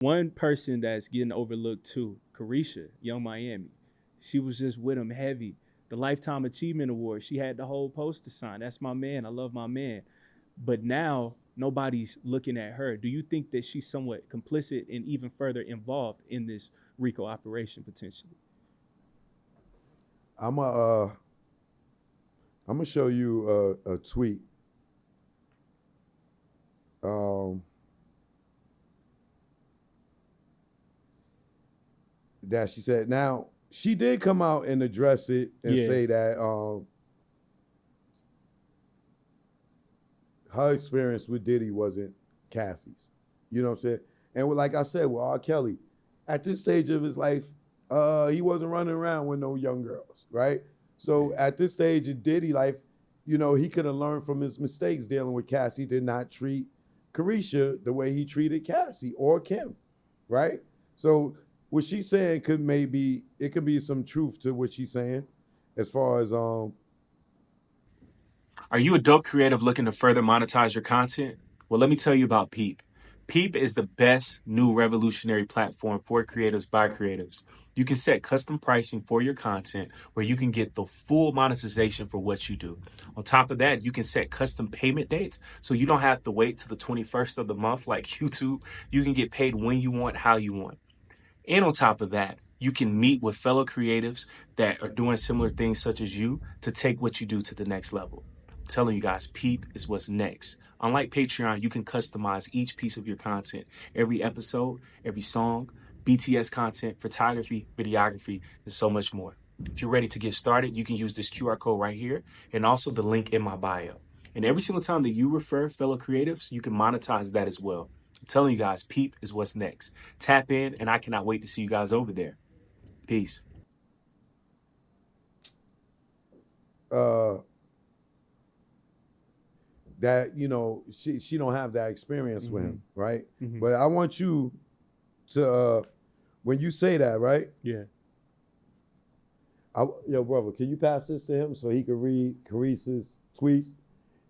One person that's getting overlooked too, Karisha, Young Miami. She was just with him heavy. The Lifetime Achievement Award. She had the whole poster sign. That's my man. I love my man. But now nobody's looking at her. Do you think that she's somewhat complicit and even further involved in this RICO operation potentially? I'm a, I'm gonna show you a tweet. Um, that she said. Now she did come out and address it and Yeah. say that her experience with Diddy wasn't Cassie's. You know what I'm saying? And like I said, with R. Kelly, at this stage of his life, he wasn't running around with no young girls, right? So at this stage of Diddy life, you know, he could have learned from his mistakes dealing with Cassie, did not treat Carisha the way he treated Cassie or Kim, right? So what she's saying could be some truth to what she's saying as far as Are you a dope creative looking to further monetize your content? Well, let me tell you about Peep. Peep is the best new revolutionary platform for creatives by creatives. You can set custom pricing for your content where you can get the full monetization for what you do. On top of that, you can set custom payment dates so you don't have to wait till the 21st of the month like YouTube. You can get paid when you want, how you want. And on top of that, you can meet with fellow creatives that are doing similar things such as you to take what you do to the next level. I'm telling you guys, Peep is what's next. Unlike Patreon, you can customize each piece of your content, every episode, every song, BTS content, photography, videography, and so much more. If you're ready to get started, you can use this QR code right here and also the link in my bio. And every single time that you refer fellow creatives, you can monetize that as well. I'm telling you guys, Peep is what's next. Tap in, and I cannot wait to see you guys over there. Peace. uh that, you know, she don't have that experience with him, right? But I want you to when you say that, right? Yeah. Yo, brother, can you pass this to him so he can read Carissa's tweets?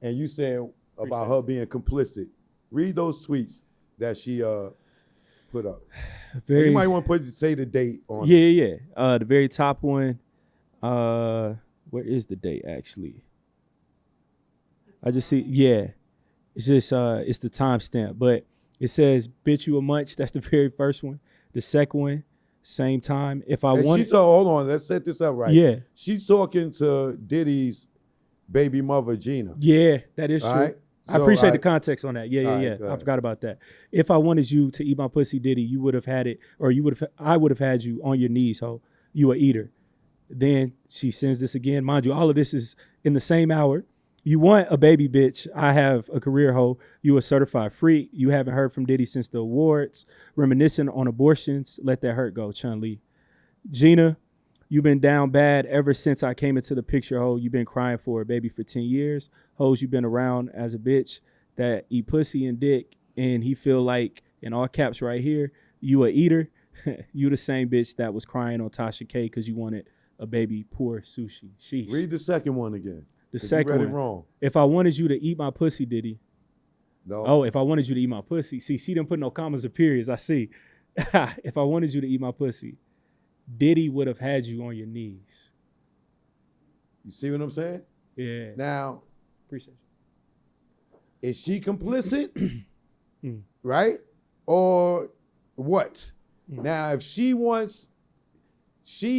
And you saying about her being complicit. Read those tweets that she put up. And you might want to say the date on it. Yeah. The very top one. Where is the date actually? I just see. Yeah, it's just it's the timestamp, but it says "bitch you a munch." That's the very first one. The second one, same time. If I want, hold on. Let's set this up right. Yeah, she's talking to Diddy's baby mother Gina. Yeah, that is true. Right? I appreciate the context on that. Yeah. Right, I forgot about that. If I wanted you to eat my pussy, Diddy, you would have had it, or I would have had you on your knees, ho. You a eater. Then she sends this again. Mind you, all of this is in the same hour. You want a baby bitch. I have a career hoe. You a certified freak. You haven't heard from Diddy since the awards. Reminiscing on abortions. Let that hurt go, Chun-Li. Gina, you've been down bad ever since I came into the picture, ho. You've been crying for a baby for 10 years. Hoes, you've been around as a bitch that eat pussy and dick. And he feel like, in all caps right here, you a eater. You the same bitch that was crying on Tasha K because you wanted a baby poor sushi. Sheesh. Read the second one again. The second you read one. It wrong. If I wanted you to eat my pussy, Diddy. No. Oh, if I wanted you to eat my pussy. See, she didn't put no commas or periods. I see. If I wanted you to eat my pussy, Diddy would have had you on your knees. You see what I'm saying? Yeah. Now, Appreciate you. Is she complicit? Right? Or what? Now, if she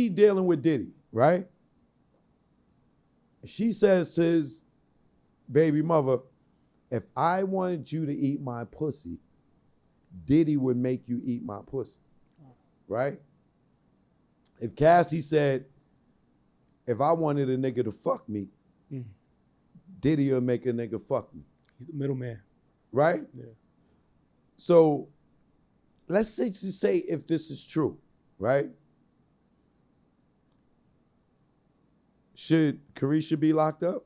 dealing with Diddy, right? She says to his baby mother, if I wanted you to eat my pussy, Diddy would make you eat my pussy, right? If Cassie said, if I wanted a nigga to fuck me, Diddy would make a nigga fuck me. He's the middleman. Right? Yeah. So let's say if this is true, right? Should Karisha be locked up?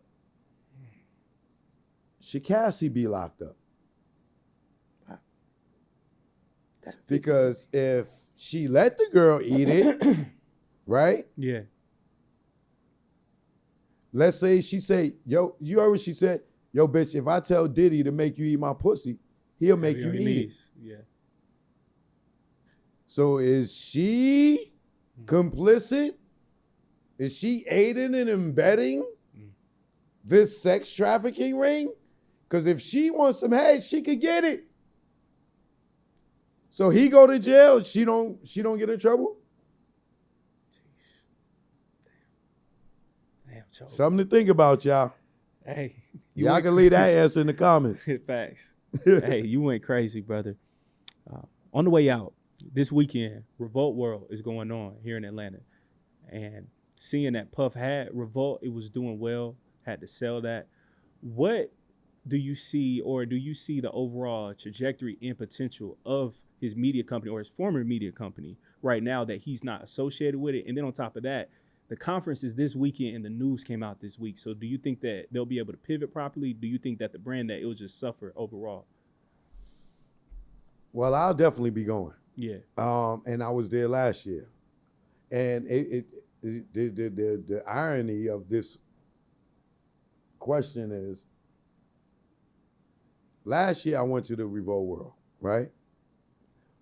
Should Cassie be locked up? Because if she let the girl eat it, right? Yeah. Let's say she say, yo, you heard what she said? Yo, bitch, if I tell Diddy to make you eat my pussy, he'll make you eat it. Yeah. So is she complicit? Is she aiding and abetting this sex trafficking ring? Because if she wants some head, she could get it. So he go to jail, she don't get in trouble? Damn, Joe. Something to think about, y'all. Hey, Y'all can leave that answer in the comments. Facts. Hey, you went crazy, brother. On the way out, this weekend, Revolt World is going on here in Atlanta. And seeing that Puff had Revolt, it was doing well, had to sell that. What do you see, or do you see the overall trajectory and potential of his media company or his former media company right now that he's not associated with it? And then on top of that, the conference is this weekend and the news came out this week. So do you think that they'll be able to pivot properly? Do you think that the brand, that it'll just suffer overall? Well, I'll definitely be going. Yeah. And I was there last year. And the irony of this question is, last year I went to the Revolt World, right?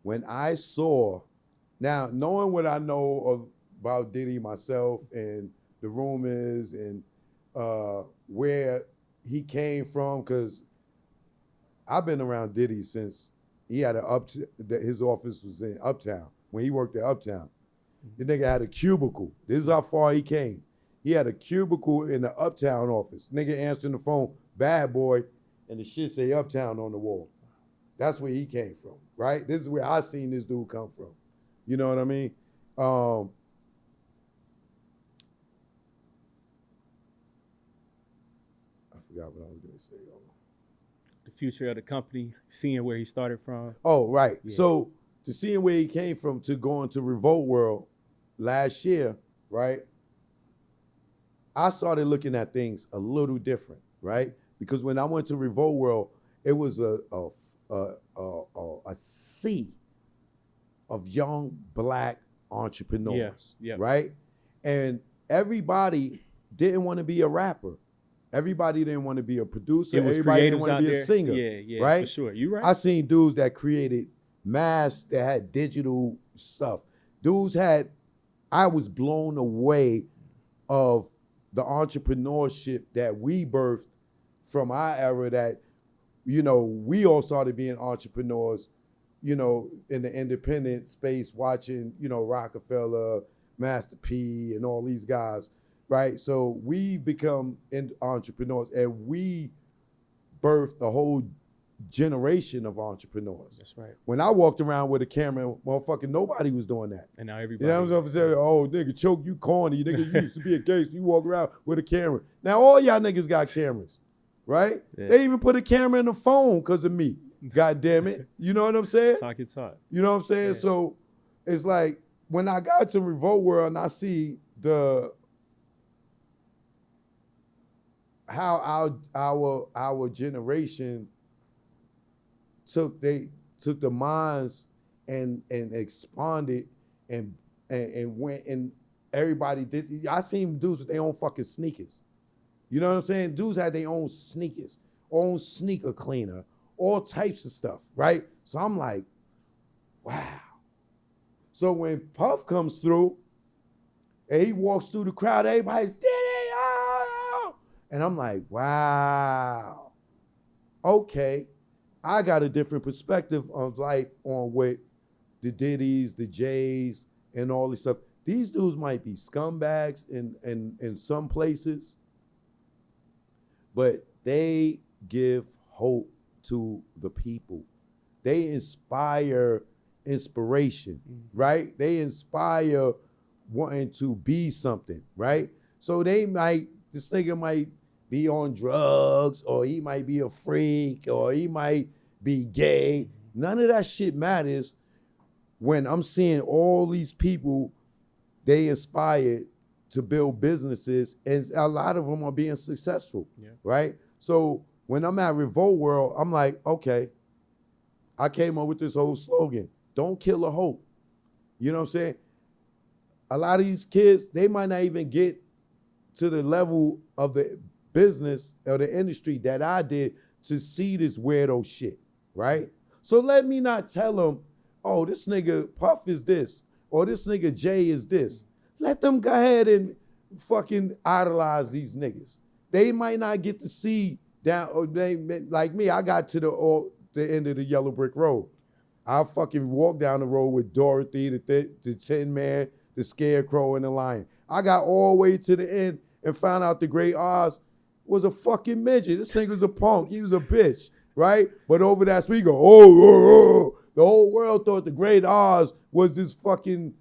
When I saw, now knowing what I know about Diddy myself and the rumors and where he came from, because I've been around Diddy since he had his office was in Uptown, when he worked at Uptown. The nigga had a cubicle. This is how far he came. He had a cubicle in the Uptown office. Nigga answering the phone, bad boy, and the shit say Uptown on the wall. That's where he came from, right? This is where I seen this dude come from. You know what I mean? I forgot what I was gonna say. The future of the company, seeing where he started from. Oh, right. Yeah. So to seeing where he came from to going to Revolt World last year, right? I started looking at things a little different, right? Because when I went to Revolt World, it was a sea of young Black entrepreneurs, right? And everybody didn't want to be a rapper. Everybody didn't want to be a producer. Everybody didn't want to be a singer. Yeah, right? For sure. You right. I seen dudes that created masks that had digital stuff. I was blown away of the entrepreneurship that we birthed from our era, that, we all started being entrepreneurs, in the independent space, watching, Rockefeller, Master P, and all these guys, right? So we become entrepreneurs, and we birthed a whole generation of entrepreneurs. That's right. When I walked around with a camera, motherfucking nobody was doing that. And now everybody. You know what I'm saying? Oh, nigga, choke, you corny. Nigga, you used to be a gangster. You walk around with a camera. Now all y'all niggas got cameras, right? Yeah. They even put a camera in the phone because of me. God damn it. You know what I'm saying? Talk your talk. You know what I'm saying? Yeah. So it's like when I got to Revolt World and I see how our generation took the minds and expanded and went, and everybody did. I seen dudes with their own fucking sneakers. You know what I'm saying? Dudes had their own sneakers, own sneaker cleaner, all types of stuff, right? So I'm like, wow. So when Puff comes through and he walks through the crowd, everybody's Diddy, oh! And I'm like, wow. Okay. I got a different perspective of life on what the Diddy's, the J's, and all this stuff. These dudes might be scumbags in some places, but they give hope to the people. They inspire inspiration, right? They inspire wanting to be something, right? So this nigga might be on drugs, or he might be a freak, or he might be gay. None of that shit matters when I'm seeing all these people, they inspired to build businesses, and a lot of them are being successful, right? So when I'm at Revolt World, I'm like, okay, I came up with this whole slogan, don't kill a hope. You know what I'm saying? A lot of these kids, they might not even get to the level of the business or the industry that I did to see this weirdo shit, right? So let me not tell them oh, this nigga Puff is this, or this nigga Jay is this. Let them go ahead and fucking idolize these niggas. They might not get to see down, or they like me. I got to the end of the yellow brick road. I fucking walked down the road with Dorothy, the Tin Man, the Scarecrow, and the Lion. I got all the way to the end and found out the Great Oz was a fucking midget. This nigga was a punk. He was a bitch, right? But over that speaker, the whole world thought the Great Oz was this fucking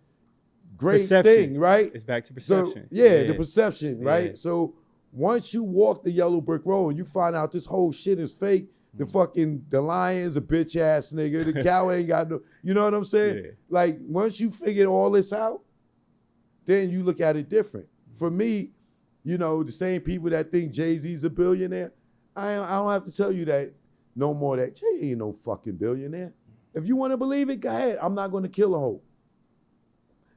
great thing, right? It's back to perception. So, the perception, right? Yeah. So once you walk the yellow brick road and you find out this whole shit is fake, the lion's a bitch ass nigga, the cow ain't got no, you know what I'm saying? Yeah. Like once you figure all this out, then you look at it different. For me, you know, the same people that think Jay-Z's a billionaire, I don't have to tell you that no more, that Jay ain't no fucking billionaire. If you want to believe it, go ahead. I'm not going to kill a hope.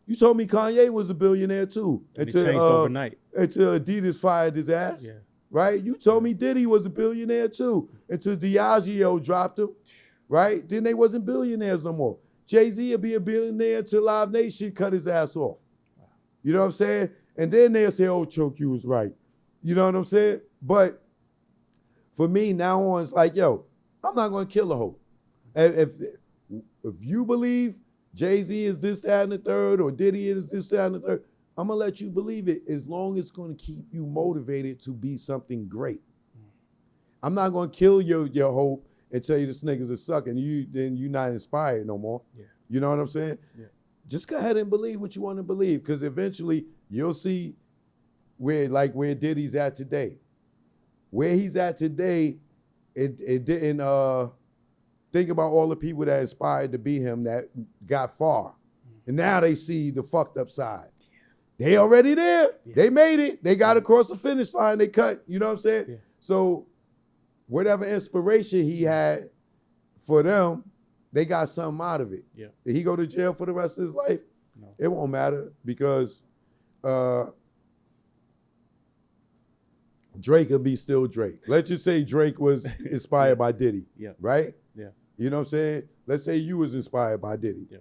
You told me Kanye was a billionaire too. And until, it changed overnight. Until Adidas fired his ass. Yeah. Right? You told me Diddy was a billionaire too. Until Diageo dropped him. Right? Then they wasn't billionaires no more. Jay-Z would be a billionaire until Live Nation cut his ass off. You know what I'm saying? And then they'll say, oh, Choke, you was right. You know what I'm saying? But for me, now on, it's like, yo, I'm not going to kill a hope. If you believe Jay-Z is this, that, and the third, or Diddy is this, that, and the third, I'm going to let you believe it as long as it's going to keep you motivated to be something great. I'm not going to kill your hope and tell you this nigga's a sucker, and then you're not inspired no more. Yeah. You know what I'm saying? Yeah. Just go ahead and believe what you want to believe, because eventually you'll see where Diddy's at today. Where he's at today, it didn't think about all the people that inspired to be him that got far. And now they see the fucked up side. They already there. Yeah. They made it. They got across the finish line. They cut. You know what I'm saying? Yeah. So whatever inspiration he had for them, they got something out of it. Yeah. Did he go to jail for the rest of his life? No. It won't matter, because Drake will be still Drake. Let's just say Drake was inspired by Diddy, right? Yeah. You know what I'm saying? Let's say you was inspired by Diddy. Yeah.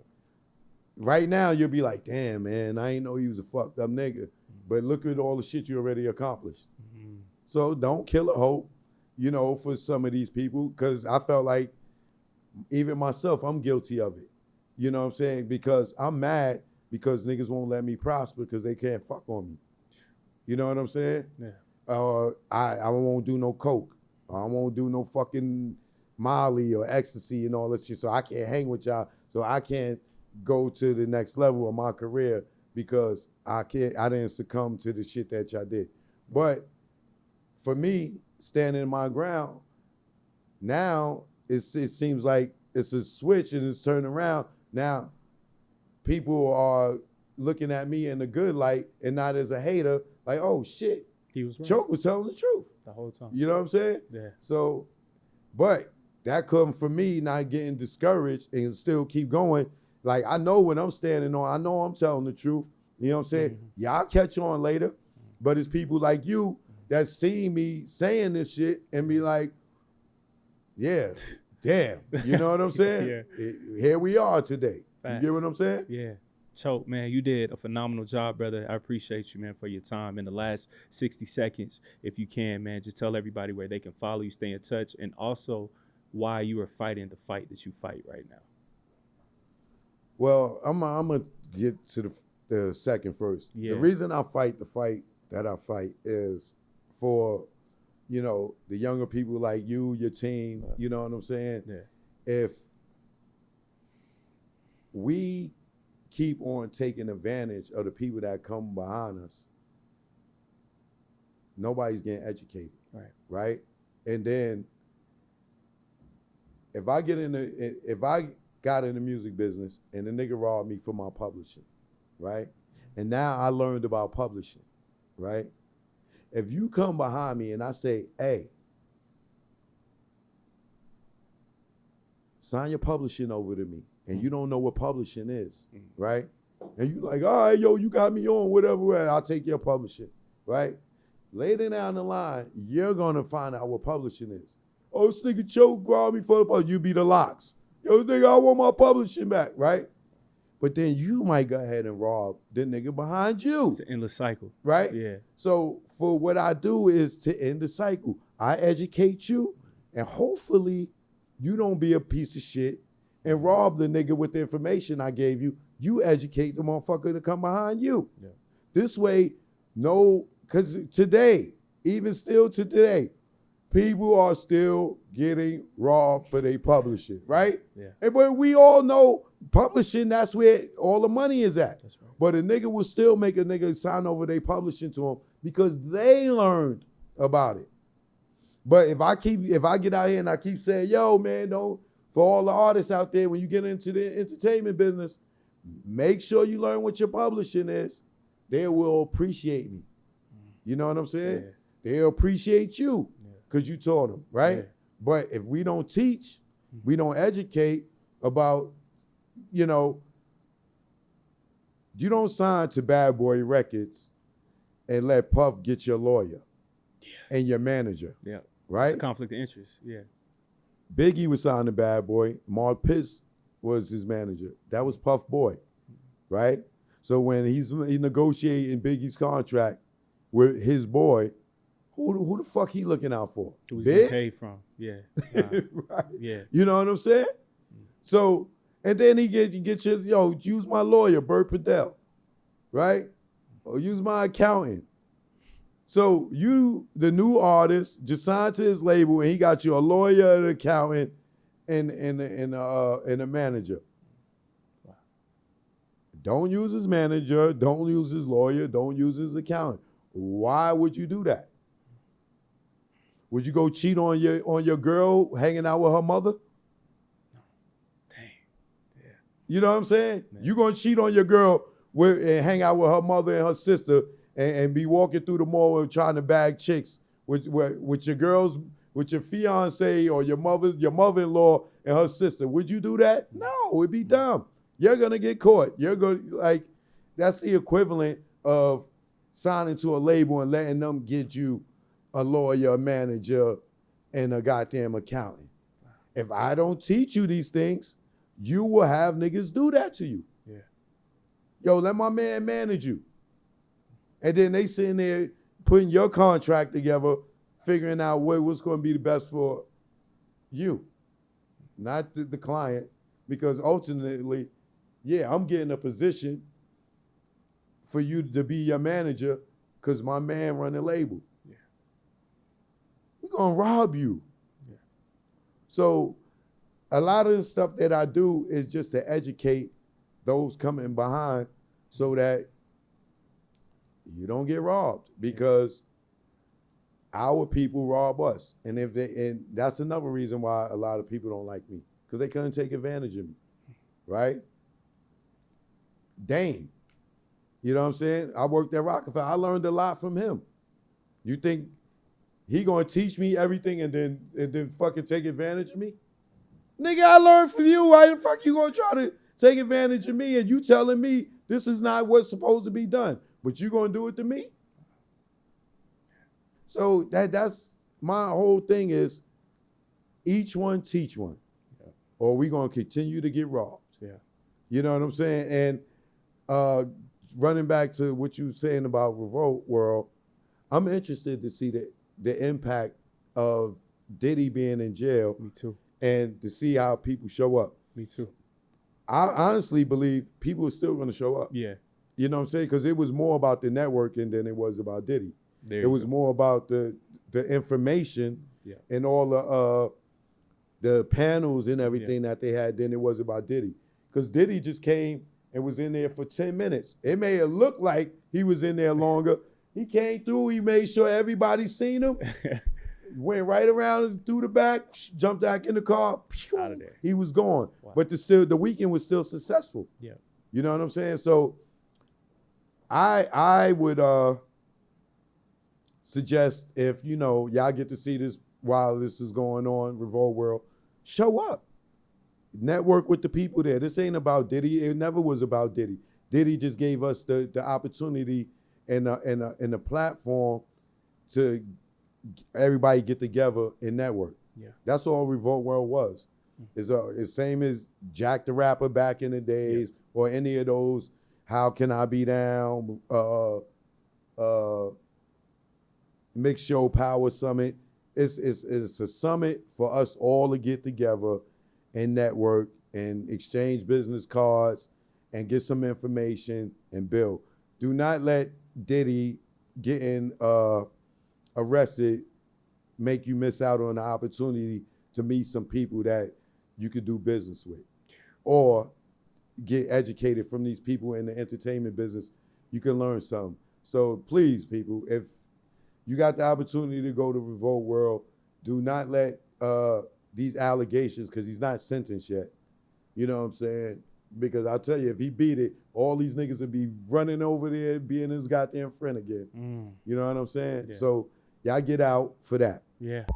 Right now, you'll be like, damn, man, I ain't know he was a fucked up nigga. But look at all the shit you already accomplished. Mm-hmm. So don't kill a hope, you know, for some of these people, because I felt like, even myself, I'm guilty of it. You know what I'm saying? Because I'm mad because niggas won't let me prosper because they can't fuck on me. You know what I'm saying? Yeah. I won't do no coke. I won't do no fucking Molly or ecstasy and all that shit. So I can't hang with y'all. So I can't go to the next level of my career because I didn't succumb to the shit that y'all did. But for me, standing my ground, now it seems like it's a switch and it's turned around. Now people are looking at me in a good light and not as a hater, like, oh shit, he was right. Choke was telling the truth the whole time. You know what I'm saying? Yeah. So, but that comes from me not getting discouraged and still keep going. Like, I know what I'm standing on. I know I'm telling the truth. You know what I'm saying? Mm-hmm. Yeah, I'll catch on later. But it's people like you that see me saying this shit and be like, yeah, damn. You know what I'm saying? Yeah. Here we are today. Facts. You get what I'm saying? Yeah. Choke, man, you did a phenomenal job, brother. I appreciate you, man, for your time. In the last 60 seconds, if you can, man, just tell everybody where they can follow you, stay in touch, and also why you are fighting the fight that you fight right now. Well, I'm going to get to the second first. Yeah. The reason I fight the fight that I fight is for, you know, the younger people like you, your team, you know what I'm saying? Yeah. If we keep on taking advantage of the people that come behind us, nobody's getting educated, right? And then if I got in the music business and the nigga robbed me for my publishing, right? And now I learned about publishing, right? If you come behind me and I say, hey, sign your publishing over to me, and you don't know what publishing is, right? And you like, all right, yo, you got me on, whatever, I'll take your publishing, right? Later down the line, you're gonna find out what publishing is. Oh, this nigga Choke robbed me for the publishing. You be the locks. Yo, nigga, I want my publishing back, right? But then you might go ahead and rob the nigga behind you. It's an endless cycle. Right? Yeah. So for what I do is to end the cycle. I educate you, and hopefully you don't be a piece of shit and rob the nigga with the information I gave you. You educate the motherfucker to come behind you. Yeah. This way, because today, even still to today, people are still getting robbed for their publishing, right? Yeah. But we all know publishing, that's where all the money is at. That's right. But a nigga will still make a nigga sign over their publishing to him because they learned about it. But if I get out here and I keep saying, yo, man, don't, for all the artists out there, when you get into the entertainment business, make sure you learn what your publishing is. They will appreciate me. You know what I'm saying? Yeah. They'll appreciate you because you taught them, right? Yeah. But if we don't teach, we don't educate about, you don't sign to Bad Boy Records and let Puff get your lawyer and your manager. Yeah. Right? It's a conflict of interest. Yeah. Biggie was signed to Bad Boy. Mark Pitts was his manager. That was Puff Boy, right? So when he's negotiating Biggie's contract with his boy, who the fuck he looking out for? Who's Big? paid from? Yeah. Right? Yeah. You know what I'm saying? So, and then he get your, use my lawyer, Bert Padell, right? Or use my accountant. So you, the new artist, just signed to his label, and he got you a lawyer, an accountant, and a manager. Wow. Don't use his manager. Don't use his lawyer. Don't use his accountant. Why would you do that? Would you go cheat on your girl hanging out with her mother? Dang. Yeah. You know what I'm saying? Man. You gonna cheat on your girl and hang out with her mother and her sister and be walking through the mall and trying to bag chicks with your girls, with your fiance or your mother-in-law and her sister. Would you do that? No, it'd be dumb. You're gonna get caught. You're gonna that's the equivalent of signing to a label and letting them get you a lawyer, a manager, and a goddamn accountant. If I don't teach you these things, you will have niggas do that to you. Yeah. Yo, let my man manage you. And then they sitting there putting your contract together, figuring out what's going to be the best for you, not the client. Because ultimately, yeah, I'm getting a position for you to be your manager because my man run the label. Yeah. We're going to rob you. Yeah. So a lot of the stuff that I do is just to educate those coming behind so that you don't get robbed, because our people rob us. And that's another reason why a lot of people don't like me, because they couldn't take advantage of me, right? Dame, you know what I'm saying? I worked at Rockefeller. I learned a lot from him. You think he gonna teach me everything and then fucking take advantage of me? Nigga, I learned from you. Why the fuck you gonna try to take advantage of me and you telling me this is not what's supposed to be done, but you gonna do it to me? So that's my whole thing is each one teach one, or we gonna continue to get robbed. Yeah. You know what I'm saying? And running back to what you were saying about Revolt World, I'm interested to see the impact of Diddy being in jail. Me too. And to see how people show up. Me too. I honestly believe people are still going to show up. Yeah. You know what I'm saying? Because it was more about the networking than it was about Diddy. There It was more about the information and all the panels and everything that they had than it was about Diddy. Because Diddy just came and was in there for 10 minutes. It may have looked like he was in there longer. He came through, he made sure everybody seen him. Went right around through the back, jumped back in the car, Out of there. he was gone. Wow. But the weekend was still successful. Yeah. You know what I'm saying? So I would suggest, if y'all get to see this while this is going on, Revolt World, show up. Network with the people there. This ain't about Diddy. It never was about Diddy. Diddy just gave us the opportunity and a platform to everybody get together and network. Yeah. That's all Revolt World was. It's same as Jack the Rapper back in the days, or any of those. How Can I Be Down? Mix Show Power Summit. It's a summit for us all to get together and network and exchange business cards and get some information and build. Do not let Diddy getting arrested make you miss out on the opportunity to meet some people that you could do business with, or get educated from these people in the entertainment business. You can learn something. So please, people, if you got the opportunity to go to Revolt World, do not let these allegations, because he's not sentenced yet. You know what I'm saying? Because I'll tell you, if he beat it, all these niggas would be running over there, being his goddamn friend again. You know what I'm saying? Yeah. So y'all get out for that. Yeah.